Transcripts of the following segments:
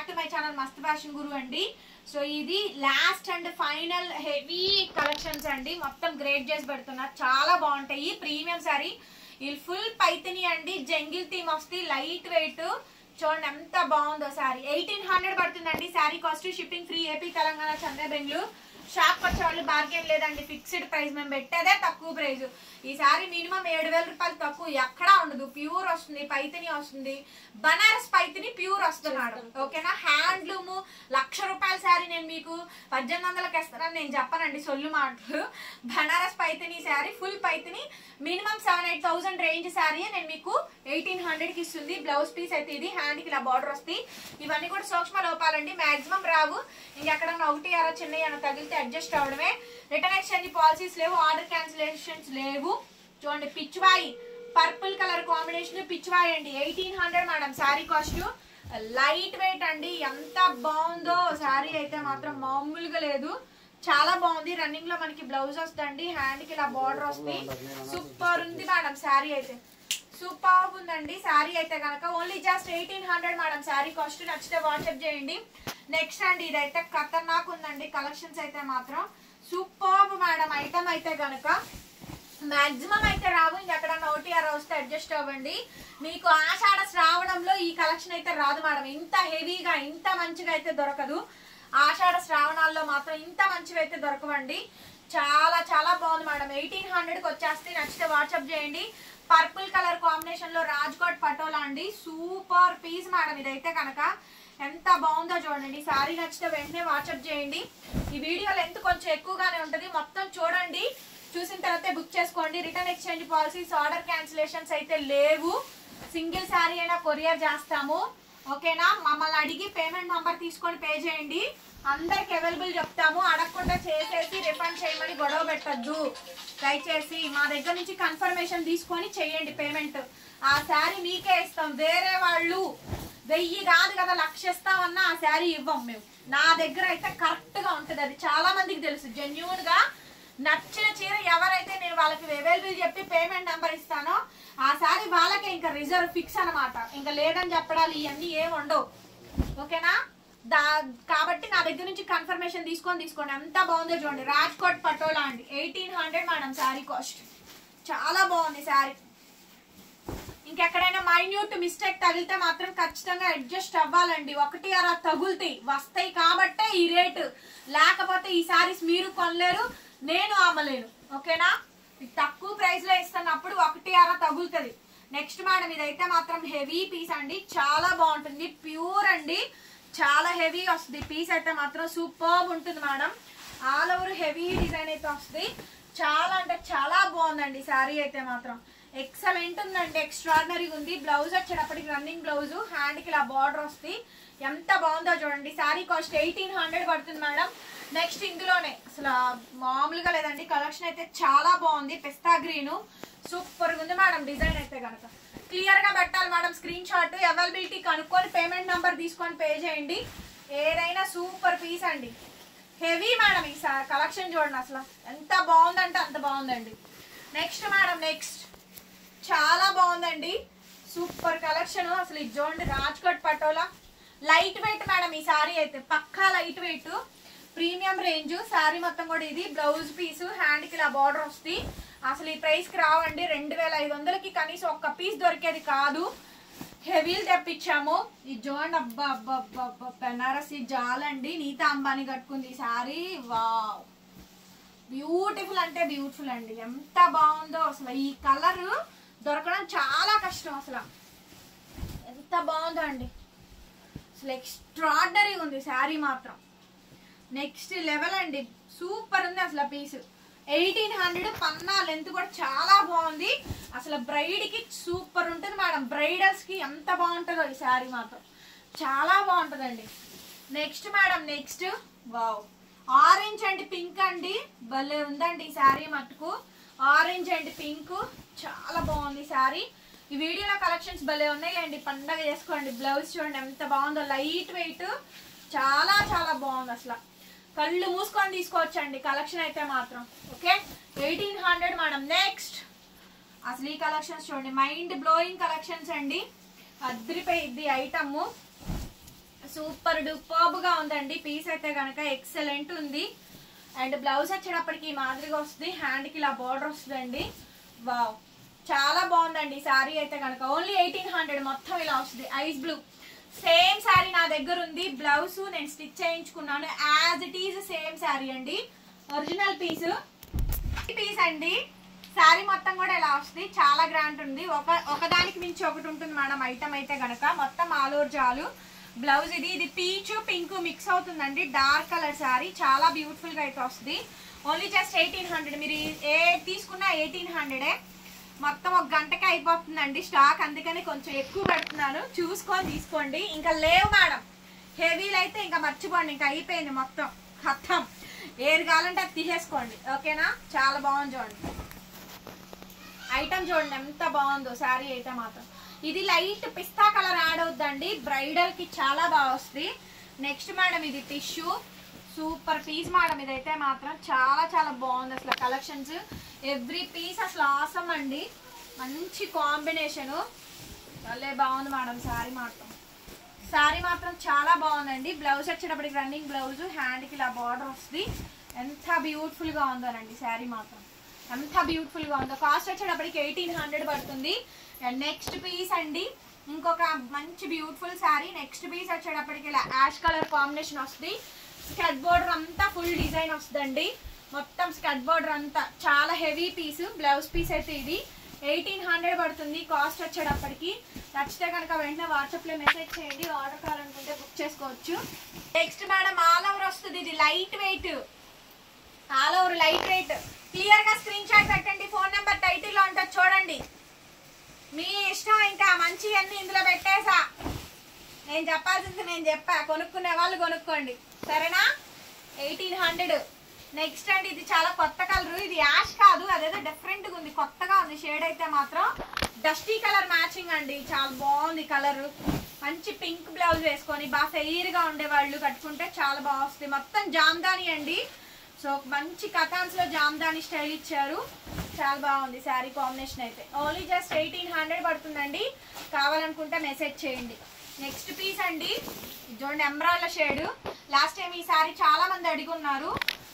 Back to my channel Mast fashion Guru అండి. So ఇది last and final heavy collections అండి. మొత్తం గ్రేడ్ చేసి పెడుతున్నా, చాలా బాగుంటాయి. ప్రీమియం సారీ, ఇది ఫుల్ పైతని అండి. జంగిల్ థీమ్ వస్తుంది, లైట్ వెయిట్. చూడండి ఎంత బాగుందో సారీ. 1800 పడుతుందండి saree cost. Shipping free, AP, Telangana, చంద్ర, బెంగళూరు. షాప్ వచ్చేవాళ్ళు బార్గెన్ లేదండి, ఫిక్స్డ్ ప్రైస్. మేము పెట్టేదే తక్కువ ప్రైస్. ఈ సారీ మినిమం 7000 రూపాయలు తక్కువ ఎక్కడా ఉండదు. ప్యూర్ వస్తుంది, పైతని వస్తుంది, బనారస్ పైతని ప్యూర్ వస్తున్నాడు. ఓకేనా? హ్యాండ్లూమ్ 1,00,000 రూపాయల సారీ నేను మీకు 1800కి ఇస్తానని నేను చెప్పనండి, సొల్లు మాటలు. Banaras Paithani sorry, full Paithani, minimum 7,000-8,000 range sorry నేను మీకు 1800కి ఇస్తుంది. బ్లౌజ్ పీస్ అయితే ఇది, హ్యాండ్ కి ఇలా బార్డర్ వస్తాయి. ఇవన్నీ కూడా సూక్ష్మ లోపాలండి, మాక్సిమం రావు. ఇంకెక్కడన్నా ఒకటి అలా చిన్న తగిలితే అడ్జస్ట్ అవడమే. రిటర్న్ ఎక్స్చేంజ్ పాలసీస్ లేవు, ఆర్డర్ క్యాన్సిలేషన్స్ లేవు. చూడండి పిచ్చివాయి, పర్పుల్ కలర్ కాంబినేషన్ పిచ్చివాయి అండి. 1800 madam sorry cost. Light weight అండి, ఎంత బాగుందో సారీ అయితే మాత్రం మామూలుగా లేదు, చాలా బాగుంది. రన్నింగ్ లో మనకి బ్లౌజ్ వస్తుంది, హ్యాండ్ కి ఇలా బార్డర్ వస్తుంది. సూపర్ ఉంది మేడం సారీ అయితే, సూపర్ ఉందండి సారీ అయితే కనుక. Only just 1800 madam sorry cost. నచ్చితే వాట్సాప్ చేయండి. నెక్స్ట్ అండి ఇదైతే ఖతర్నాక్ ఉందండి కలెక్షన్స్ అయితే మాత్రం. సూపర్ మేడం ఐటమ్ అయితే కనుక మాక్సిమం అయితే రావు, ఇంకెక్కడన్నా ఒకటి అలా వస్తే అడ్జస్ట్ అవ్వండి. మీకు ఆషాఢ శ్రావణంలో ఈ కలెక్షన్ అయితే రాదు మేడం, ఇంత హెవీగా ఇంత మంచిగా అయితే దొరకదు. ఆషాఢ శ్రావణాల్లో మాత్రం ఇంత మంచివి అయితే దొరకవండి. చాలా చాలా బాగుంది మేడం. 1800కి వచ్చేస్తే నచ్చితే వాట్సాప్ చేయండి. పర్పుల్ కలర్ కాంబినేషన్ లో రాజ్కోట్ పటోలా అండి, సూపర్ పీస్ మేడం ఇదైతే కనుక. ఎంత బాగుందో చూడండి. సారీ నచ్చితే వెంటనే వాట్సాప్ చేయండి. ఈ వీడియో లెంత్ కొంచెం ఎక్కువగానే ఉంటుంది, మొత్తం చూడండి. చూసిన తర్వాత బుక్ చేసుకోండి. Return exchange policies, order cancellations అయితే లేవు. సింగిల్ శారీ అయినా కొరియర్ చేస్తాము. ఓకేనా? మమ్మల్ని అడిగి పేమెంట్ నంబర్ తీసుకొని పే చేయండి. అందరికి అవైలబుల్ చెప్తాము. అడగకుండా చేసేసి రిఫండ్ చేయమని గొడవ పెట్టద్దు దయచేసి. మా దగ్గర నుంచి కన్ఫర్మేషన్ తీసుకొని చెయ్యండి పేమెంట్. ఆ శారీ మీకే ఇస్తాం. వేరే వాళ్ళు 1000 కాదు కదా 1,00,000 ఇస్తామన్నా ఆ శారీ ఇవ్వం మేము. నా దగ్గర అయితే కరెక్ట్ గా ఉంటుంది, అది చాలా మందికి తెలుసు. జెన్యూన్ గా నచ్చిన చీర ఎవరైతే నేను వాళ్ళకి అవైలబుల్ చెప్పి పేమెంట్ నెంబర్ ఇస్తానో ఆ శారీ వాళ్ళకే ఇంకా రిజర్వ్ ఫిక్స్ అనమాట. ఇంకా లేదని చెప్పడాలు ఇవన్నీ ఏమి ఉండవు. ఓకేనా? కాబట్టి నా దగ్గర నుంచి కన్ఫర్మేషన్ తీసుకోండి. ఎంత బాగుందో చూడండి. రాజ్కోట్ పటోలా అండి, 1800 మేడం శారీ కాస్ట్. చాలా బాగుంది శారీ. ఇంకెక్కడైనా మైన్యూట్ మిస్టేక్ తగిలితే మాత్రం ఖచ్చితంగా అడ్జస్ట్ అవ్వాలండి. ఒకటి అలా తగులుతాయి వస్తాయి కాబట్టే ఈ రేటు, లేకపోతే ఈ శారీస్ మీరు కొనలేరు, నేను అమ్మలేను. ఓకేనా? తక్కువ ప్రైస్ లో ఇస్తున్నప్పుడు ఒకటి అలా తగులుతుంది. నెక్స్ట్ మేడం ఇదైతే మాత్రం హెవీ పీస్ అండి, చాలా బాగుంటుంది. ప్యూర్ అండి, చాలా హెవీ వస్తుంది. పీస్ అయితే మాత్రం సూపర్ ఉంటుంది madam. All over heavy design అయితే వస్తుంది. చాలా అంటే చాలా బాగుందండి శారీ అయితే మాత్రం. ఎక్సలెంట్ ఉందండి, ఎక్స్ట్రాడినరీగా ఉంది. బ్లౌజ్ వచ్చేటప్పటికి రన్నింగ్ బ్లౌజ్, హ్యాండ్ కి ఇలా బార్డర్ వస్తుంది. ఎంత బాగుందో చూడండి. శారీ కాస్ట్ 1800 పడుతుంది మేడం. నెక్స్ట్ ఇందులోనే అసలు మామూలుగా లేదండి కలెక్షన్ అయితే చాలా బాగుంది. పిస్తా గ్రీన్ సూపర్ ఉంది మేడం. డిజైన్ అయితే కనుక క్లియర్ గా పెట్టాలి మేడం. స్క్రీన్ షాట్ అవైలబిలిటీ కనుక్కొని పేమెంట్ నంబర్ తీసుకొని పే చేయండి. ఏదైనా సూపర్ పీస్ అండి, హెవీ మేడం. ఈ కలెక్షన్ చూడండి అసలు ఎంత బాగుందంటే అంత బాగుందండి. నెక్స్ట్ మేడం నెక్స్ట్ చాలా బాగుందండి, సూపర్ కలెక్షన్. అసలు ఇది చూడండి, Rajkot Patola light weight madam. ఈ సారీ అయితే పక్కా light weight, premium range. Saree మొత్తం కూడా ఇది బ్లౌజ్ పీస్, హ్యాండ్ కి ఇలా బార్డర్ వస్తుంది. అసలు ఈ ప్రైస్ కి రావండి. 2500కి కనీసం ఒక్క పీస్ దొరికేది కాదు. హెవీలు తెప్పించాము. ఇది చూడండి, అబ్బా అబ్బా అబ్బా అబ్బా బెనారసి జాలండి. నీతా అంబానీ కట్టుకుంది ఈ సారీ. వావ్, బ్యూటిఫుల్ అంటే బ్యూటిఫుల్ అండి. ఎంత బాగుందో అసలు. ఈ కలర్ దొరకడం చాలా కష్టం అసలు. ఎంత బాగుందో అండి అసలు, ఎక్స్ట్రాడినరీ ఉంది శారీ మాత్రం. నెక్స్ట్ లెవెల్ అండి, సూపర్ ఉంది అసలు పీస్. 1800 పన్నా లెంత్ కూడా చాలా బాగుంది. అసలు బ్రైడ్ కి సూపర్ ఉంటుంది మేడం. బ్రైడల్స్ కి ఎంత బాగుంటుందో ఈ శారీ మాత్రం, చాలా బాగుంటుందండి. Next madam next wow, orange and pink అండి. భలే ఉందండి ఈ శారీ మట్టుకు. ఆరెంజ్ అండ్ పింక్ చాలా బాగుంది శారీ. ఈ వీడియోలో కలెక్షన్స్ భలే ఉన్నాయండి, పండగ చేసుకోండి. బ్లౌజ్ చూడండి ఎంత బాగుందో, లైట్ వెయిట్, చాలా చాలా బాగుంది అసలు. కళ్ళు మూసుకొని తీసుకోవచ్చండి కలెక్షన్ అయితే మాత్రం. Okay, 1800 madam. నెక్స్ట్ అసలు ఈ కలెక్షన్స్ చూడండి, మైండ్ బ్లోయింగ్ కలెక్షన్స్ అండి. అద్రిపోయిద్ది ఐటమ్. సూపర్ డూపర్బ్ గా ఉందండి పీస్ అయితే కనుక ఎక్సలెంట్ ఉంది. అండ్ బ్లౌజ్ వచ్చేటప్పటికి ఈ మాదిరిగా వస్తుంది, హ్యాండ్ కి ఇలా బార్డర్ వస్తుందండి. వావ్ చాలా బాగుందండి శారీ అయితే కనుక. ఓన్లీ 1800 మొత్తం ఇలా వస్తుంది. ఐస్ బ్లూ సేమ్ శారీ నా దగ్గర ఉంది. బ్లౌజ్ నేను స్టిచ్ చేయించుకున్నాను, as it is same sari అండి, ఒరిజినల్ పీస్ అండి. శారీ మొత్తం కూడా ఇలా వస్తుంది, చాలా గ్రాండ్ ఉంది. ఒకదానికి మించి ఒకటి ఉంటుంది మేడం ఐటమ్ అయితే గనక. మొత్తం ఆల్ ఓవర్ జాలు. బ్లౌజ్ ఇది పీచ్ పింక్ మిక్స్ అవుతుందండి, డార్క్ కలర్ శారీ, చాలా బ్యూటిఫుల్ గా అయితే వస్తుంది. Only just 1800. మీరు ఏ తీసుకున్నా 1800. మొత్తం ఒక గంటకి అయిపోతుందండి స్టాక్, అందుకని కొంచెం ఎక్కువ పెడుతున్నాను, చూసుకొని తీసుకోండి. ఇంకా లేవు మేడం హెవీలు అయితే ఇంకా మర్చిపోండి, ఇంకా అయిపోయింది మొత్తం ఖతం. ఏది కావాలంటే అది తీసేసుకోండి, ఓకేనా. చాలా బాగుంది చూడండి ఐటమ్, చూడండి ఎంత బాగుందో శారీ అయితే మాత్రం. ఇది లైట్ పిస్తా కలర్ యాడ్ అవుతుందండి, బ్రైడల్ కి చాలా బాగా వస్తుంది. నెక్స్ట్ మేడం ఇది టిష్యూ, సూపర్ పీస్ మేడం. ఇదైతే మాత్రం చాలా చాలా బాగుంది అసలు కలెక్షన్స్. ఎవ్రీ పీస్ అసలు ఆసమ్ అండి, మంచి కాంబినేషను, భలే బాగుంది మేడం శారీ మాత్రం చాలా బాగుందండి. బ్లౌజ్ వచ్చేటప్పటికి రన్నింగ్ బ్లౌజ్, హ్యాండ్కి ఇలా బార్డర్ వస్తుంది. ఎంత బ్యూటిఫుల్ గా ఉందోనండి శారీ మాత్రం, ఎంత బ్యూటిఫుల్ గా ఉందో. కాస్ట్ వచ్చేటప్పటికి 1800 పడుతుంది. అండ్ నెక్స్ట్ పీస్ అండి, ఇంకొక మంచి బ్యూటిఫుల్ శారీ. నెక్స్ట్ పీస్ వచ్చేటప్పటికి ఇలా యాష్ కలర్ కాంబినేషన్ వస్తుంది. స్కర్ట్ బోర్డర్ అంతా ఫుల్ డిజైన్ వస్తుందండి, మొత్తం స్కర్ట్ బోర్డర్ అంతా. చాలా హెవీ పీస్, బ్లౌజ్ పీస్ అయితే ఇది 1800 పడుతుంది కాస్ట్ వచ్చేటప్పటికి. నచ్చితే కనుక వెంటనే వాట్సాప్ లో మెసేజ్ చేయండి, ఆర్డర్ కావాలనుకుంటే బుక్ చేసుకోవచ్చు. నెక్స్ట్ మేడం ఆల్ ఓవర్ వస్తుంది, ఇది light weight, all over light weight. Clear గా స్క్రీన్ షాట్ పెట్టండి, ఫోన్ నెంబర్ టైటిల్ లో ఉంటుంది చూడండి, మీ ఇష్టం. ఇంకా మంచి అన్ని ఇందులో పెట్టేసా, నేను చెప్పాల్సింది నేను చెప్పా, కొనుక్కునే వాళ్ళు కొనుక్కోండి సరేనా. 1800. నెక్స్ట్ అండి ఇది చాలా కొత్త కలర్, ఇది యాష్ కాదు, అదేదో డిఫరెంట్ గా ఉంది, కొత్తగా ఉంది షేడ్ అయితే మాత్రం. డస్టీ కలర్ మ్యాచింగ్ అండి, చాలా బాగుంది కలర్. మంచి పింక్ బ్లౌజ్ వేసుకొని బాగా ఫెయిర్ గా ఉండే వాళ్ళు కట్టుకుంటే చాలా బాగా వస్తుంది. మొత్తం జామ్దాని అండి, సో మంచి కథాన్స్ లో జామ్దాని స్టైల్ ఇచ్చారు, చాలా బాగుంది శారీ కాంబినేషన్ అయితే. ఓన్లీ జస్ట్ 1800 పడుతుందండి, కావాలనుకుంటే మెసేజ్ చేయండి. నెక్స్ట్ పీస్ అండి చూడండి, ఎమరాల్డ్ షేడ్. లాస్ట్ టైం ఈ శారీ చాలా మంది అడిగి ఉన్నారు,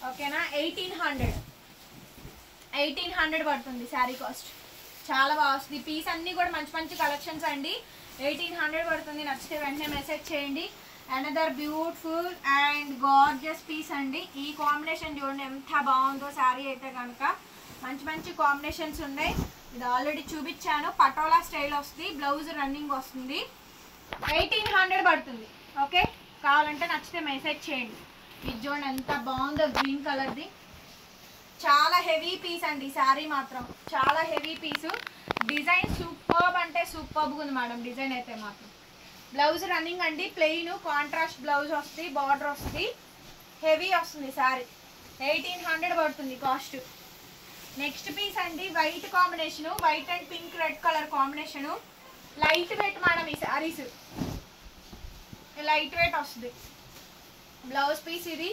ఓకేనా. 1800 పడుతుంది శారీ కాస్ట్, చాలా బాగా వస్తుంది. పీస్ అన్ని కూడా మంచి మంచి కలెక్షన్స్ అండి, 1800 పడుతుంది. నచ్చితే వెంటనే మెసేజ్ చేయండి. Another beautiful and gorgeous piece అండి. ఈ కాంబినేషన్ చూడండి ఎంత బాగుందో శారీ అయితే కనుక. మంచి మంచి కాంబినేషన్స్ ఉన్నాయి, ఇది ఆల్రెడీ చూపించాను. పటోలా స్టైల్ వస్తుంది, బ్లౌజ్ రన్నింగ్ వస్తుంది. 1800 పడుతుంది, ఓకే. కావాలంటే నచ్చితే మెసేజ్ చేయండి. ఇది చూడండి ఎంత బాగుందో, గ్రీన్ కలర్ది, చాలా హెవీ పీస్ అండి శారీ మాత్రం, చాలా హెవీ పీసు. డిజైన్ సూపర్బ్ అంటే సూపర్బ్ ఉంది మేడం డిజైన్ అయితే మాత్రం. బ్లౌజ్ రన్నింగ్ అండి, ప్లెయిన్ కాంట్రాస్ట్ బ్లౌజ్ వస్తుంది, బార్డర్ వస్తుంది, హెవీ వస్తుంది శారీ. 1800 పడుతుంది కాస్ట్. నెక్స్ట్ పీస్ అండి white combination, white and pink red colour combination. Light weight madam ఈ శారీస్, లైట్ వెయిట్ వస్తుంది. బ్లౌజ్ పీస్ ఇది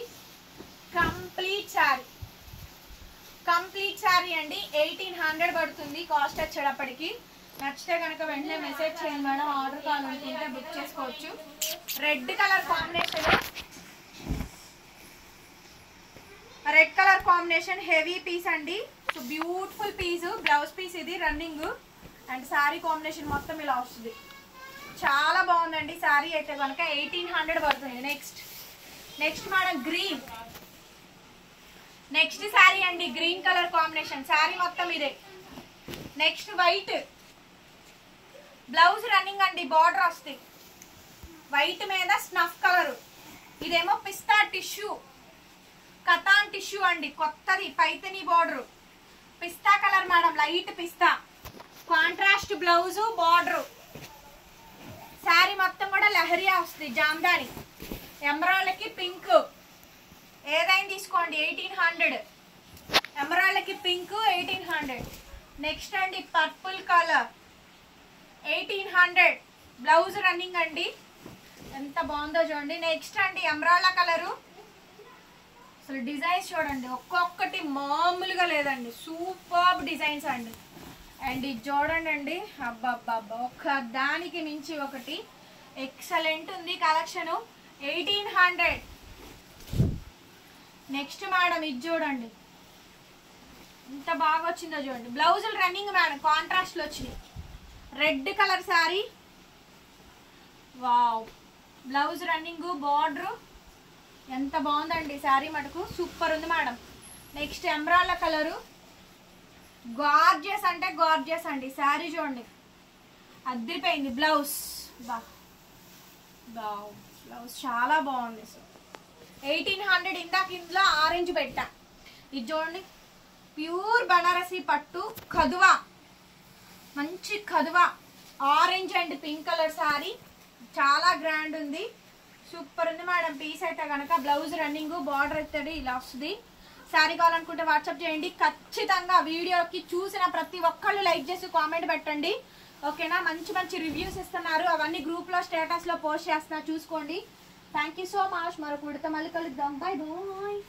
కంప్లీట్ శారీ అండి, 1800 పడుతుంది కాస్ట్ వచ్చేటప్పటికి. నచ్చితే కనుక వెంటనే మెసేజ్ చేయండి మేడం, ఆర్డర్ కావాలనుకుంటే బుక్ చేసుకోవచ్చు. Red colour combination heavy piece అండి, so beautiful piece. Blouse piece ఇది రన్నింగ్, అండ్ శారీ కాంబినేషన్ మొత్తం ఇలా వస్తుంది, చాలా బాగుందండి శారీ అయితే కనుక. 1800 పడుతుంది. Next madam green, next sari అండి గ్రీన్ కలర్ కాంబినేషన్, శారీ మొత్తం ఇదే. నెక్స్ట్ వైట్, బ్లౌజ్ రన్నింగ్ అండి, బార్డర్ వస్తుంది, వైట్ మీద స్నఫ్ కలర్. ఇదేమో పిస్తా టిష్యూ, కతాన్ టిష్యూ అండి, కొత్తది పైతని బార్డర్, పిస్తా కలర్ మేడం, లైట్ పిస్తా, కాంట్రాస్ట్ బ్లౌజ్ బార్డర్. శారీ మొత్తం కూడా లహరియా వస్తుంది, జామ్దాని, ఎమరాల్డ్కి పింక్, ఏదైనా తీసుకోండి 1800. ఎమరాల్డ్కి పింక్ 1800. నెక్స్ట్ అండి పర్పుల్ కలర్ 1800, బ్లౌజ్ రన్నింగ్ అండి, ఎంత బాగుందో చూడండి. నెక్స్ట్ అండి ఎమరాల్డ్ కలరు, అసలు డిజైన్స్ చూడండి ఒక్కొక్కటి మామూలుగా లేదండి, సూపర్ డిజైన్స్ అండి. అండ్ ఇది చూడండి అండి, అబ్బాబ్బా ఒక్క దానికి మించి ఒకటి ఎక్సలెంట్ ఉంది కలెక్షను. 1800. నెక్స్ట్ మేడం ఇది చూడండి ఎంత బాగా వచ్చిందో చూడండి. బ్లౌజులు రన్నింగ్ మేడం, కాంట్రాస్ట్ లో వచ్చినాయి. Red colour sari, wow. Blouse running, border ఎంత బాగుందండి శారీ మటుకు సూపర్ ఉంది madam. Next emerald colour, gorgeous అంటే గార్జియస్ అండి. శారీ చూడండి అద్దరిపోయింది. బ్లౌజ్ బ్లౌజ్ చాలా బాగుంది. సో 1800. ఇందాక ఇందులో ఆరెంజ్ పెట్టా. ఇది చూడండి ప్యూర్ బనారసి పట్టు, కదువా, మంచి kadhua, orange and pink colour saree చాలా గ్రాండ్ ఉంది. సూపర్ ఉంది మేడం. పీస్ అయితే కనుక బ్లౌజ్ రన్నింగ్, బార్డర్ అయితే ఇలా వస్తుంది. శారీ కావాలనుకుంటే వాట్సాప్ చేయండి. ఖచ్చితంగా వీడియోకి చూసిన ప్రతి ఒక్కళ్ళు లైక్ చేసి కామెంట్ పెట్టండి, ఓకేనా. మంచి మంచి రివ్యూస్ ఇస్తున్నారు, అవన్నీ గ్రూప్లో స్టేటస్లో పోస్ట్ చేస్తున్నా, చూసుకోండి. Thank you so much. మరొక విడత మళ్ళీ కలుద్దాం. Bye bye.